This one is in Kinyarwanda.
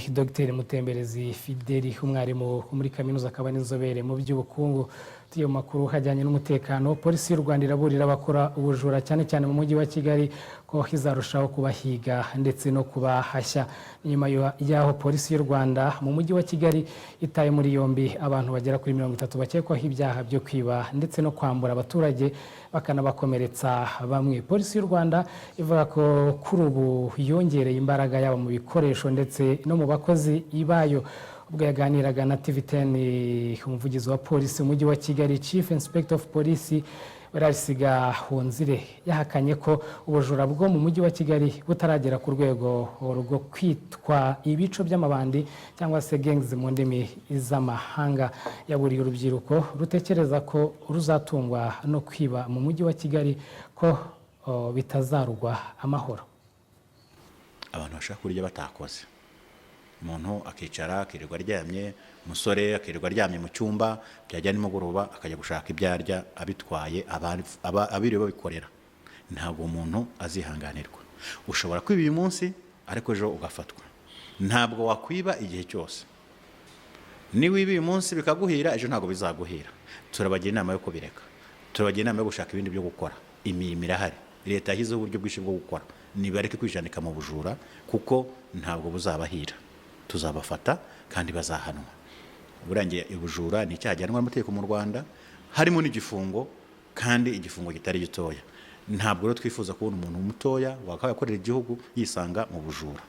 Dr Mutemberezi Fideli umwarimu muri kaminuza akaba n'inzobere mu by'ubukungu. Tiyo makuru hajyanye n'umutekano, polisi y'u Rwanda iraburira abakora ubujura cyane cyane mu mujyi wa Kigali ko izarushaho kubahiga ndetse no kubahashya. Nyuma y'aho polisi y'u Rwanda mu mujyi wa Kigali itaye muri yombi abantu bagera kuri 30 bakekwaho ibyaha byo kwiba ndetse no kwambura abaturage bakanabakomeretsa bamwe. Polisi y'u Rwanda ivuga ko kuri ubu yongereye imbaraga yabo mu bikoresho ndetse no mu bakozi ibayo. Ubwo yaganiraga na TV10 umuvugizi wa polisi mu mujyi wa Kigali, Chief Inspector of Police Barasiga Hunzire, yahakanye ko ubujura bwo mu mujyi wa Kigali butaragera ku rwego rwo kwitwa ibico by'amabandi cyangwa se gangs mu ndimi z'amahanga. Yaburiye urubyiruko rutekereza ko ruzatungwa no kwiba mu mujyi wa Kigali ko bitazarugwa amahoro. Abantu bashaka kurya batakoze, umuntu akicara akirirwa aryamye, umusore akirirwa aryamye mu cyumba, byajya nimugoroba akajya gushaka ibyarya abitwaye abiriwe babikorera. Ntabwo umuntu azihanganirwa. Ushobora kwiba uyu munsi ariko ejo ugafatwa. Ntabwo wakwiba igihe cyose. Ni wiba uyu munsi bikaguhira, ejo ntabwo bizaguhira. Turabagira inama yo kubireka, turabagira inama yo gushaka ibindi byo gukora. Imirimo irahari, leta yashyizeho uburyo bwinshi bwo gukora. Nibareke kwijanika mu bujura kuko ntabwo buzabahira. Tuzabafata kandi bazahanwa. Burangiye ubujura ni icyaha gihanwa n'amategeko mu Rwanda, harimo n'igifungo, kandi igifungo kitari gitoya. Ntabwo rero twifuza kubona umuntu mutoya wakabakorera igihugu yisanga mu bujura.